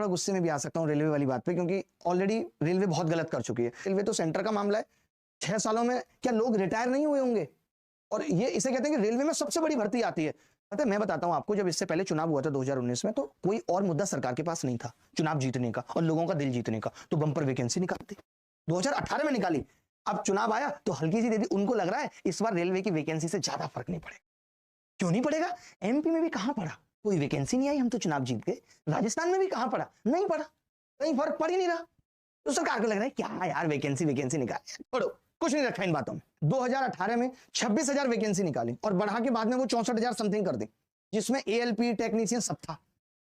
थोड़ा गुस्से में भी आ सकता हूँ रेलवे वाली बात पे, क्योंकि ऑलरेडी रेलवे बहुत गलत कर चुकी है। रेलवे तो सेंटर का मामला है, 6 सालों में क्या लोग रिटायर नहीं हुए होंगे? और ये इसे कहते हैं कि रेलवे में सबसे बड़ी भर्ती आती है। पता है, मैं बताता हूं आपको, जब इससे पहले चुनाव हुआ था 2019 में, तो कोई और मुद्दा सरकार के पास नहीं था चुनाव जीतने का और लोगों का दिल जीतने का, तो बम्पर वैकेंसी निकालते 2018 में निकाली। अब चुनाव आया तो हल्की सी दे दी। उनको लग रहा है इस बार रेलवे की वैकेंसी से ज्यादा फर्क नहीं पड़ेगा। क्यों नहीं पड़ेगा? एमपी में भी कहां पड़ा, कोई वैकेंसी नहीं आई, हम तो चुनाव जीत गए। राजस्थान में भी कहां पड़ा, नहीं पड़ा, कहीं फर्क पड़ ही नहीं रहा। तो सरकार को लग रहा है क्या यार वैकेंसी निकाल, छोड़ो, कुछ नहीं रखा इन बातों में। 2018 में 26,000 वैकेंसी निकाली और बढ़ा के बाद में वो 64,000 समथिंग कर दी, जिसमें एएलपी टेक्नीशियन सब था।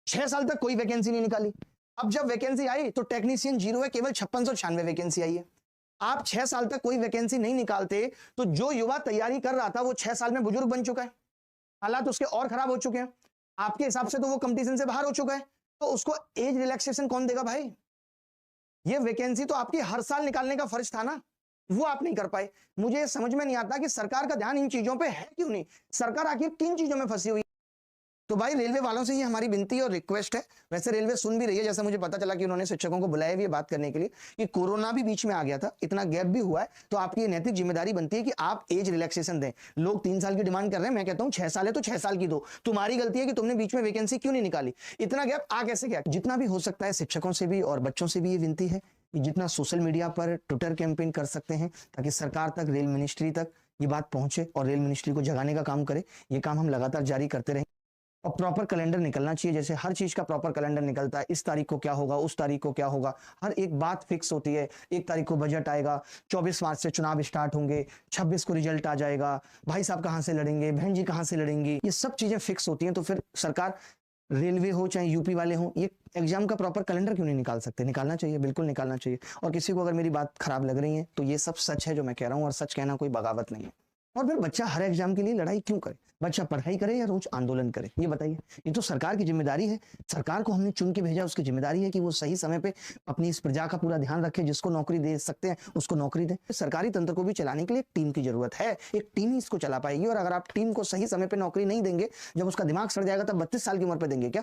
6 साल तक कोई वैकेंसी नहीं निकाली। अब जब वैकेंसी आई तो टेक्नीशियन जीरो है, केवल 5696 वैकेंसी आई है। आप 6 साल तक कोई वैकेंसी नहीं निकालते तो जो युवा तैयारी कर रहा था वो 6 साल में बुजुर्ग बन चुका है, हालात उसके और खराब हो चुके हैं। आपके हिसाब से तो वो कंपटीशन से बाहर हो चुका है, तो उसको एज रिलैक्सेशन कौन देगा भाई? ये वैकेंसी तो आपकी हर साल निकालने का फर्ज था ना, वो आप नहीं कर पाए। मुझे समझ में नहीं आता कि सरकार का ध्यान इन चीजों पे है क्यों नहीं। सरकार आखिर किन चीजों में फंसी हुई? तो भाई रेलवे वालों से ये हमारी विनती और रिक्वेस्ट है। वैसे रेलवे सुन भी रही है, जैसा मुझे पता चला कि उन्होंने शिक्षकों को बुलाया भी है बात करने के लिए, कि कोरोना भी बीच में आ गया था, इतना गैप भी हुआ है, तो आपकी ये नैतिक जिम्मेदारी बनती है कि आप एज रिलैक्सेशन दें। लोग 3 साल की डिमांड कर रहे हैं, मैं कहता हूं 6 साल है तो 6 साल की दो। तुम्हारी गलती है कि तुमने बीच में वैकेंसी क्यों नहीं निकाली। इतना गैप आ कैसे गया? जितना भी हो सकता है शिक्षकों से भी और बच्चों से भी ये विनती है कि जितना सोशल मीडिया पर ट्विटर कैंपेन कर सकते हैं ताकि सरकार तक, रेल मिनिस्ट्री तक ये बात पहुंचे और रेल मिनिस्ट्री को जगाने का काम करे। ये काम हम लगातार जारी करते रहें और प्रॉपर कैलेंडर निकलना चाहिए, जैसे हर चीज का प्रॉपर कैलेंडर निकलता है। इस तारीख को क्या होगा, उस तारीख को क्या होगा, हर एक बात फिक्स होती है। 1 तारीख को बजट आएगा, 24 मार्च से चुनाव स्टार्ट होंगे, 26 को रिजल्ट आ जाएगा, भाई साहब कहां से लड़ेंगे, बहन जी कहां से लड़ेंगी, ये सब चीजें फिक्स होती हैं। तो फिर सरकार, रेलवे हो चाहे यूपी वाले हो, ये एग्जाम का प्रॉपर कैलेंडर क्यों नहीं निकाल सकते? निकालना चाहिए, बिल्कुल निकालना चाहिए। और किसी को अगर मेरी बात खराब लग रही है तो ये सब सच है जो मैं कह रहा हूँ, और सच कहना कोई बगावत नहीं है। और फिर बच्चा हर एग्जाम के लिए लड़ाई क्यों करे? बच्चा पढ़ाई करे या रोज आंदोलन करे, ये बताइए। ये तो सरकार की जिम्मेदारी है। सरकार को हमने चुन के भेजा, उसकी जिम्मेदारी है कि वो सही समय पे अपनी इस प्रजा का पूरा ध्यान रखे। जिसको नौकरी दे सकते हैं उसको नौकरी दे। सरकारी तंत्र को भी चलाने के लिए एक टीम की जरूरत है, एक टीम ही इसको चला पाएगी। और अगर आप टीम को सही समय पे नौकरी नहीं देंगे, जब उसका दिमाग सड़ जाएगा तब 32 साल की उम्र पे देंगे क्या?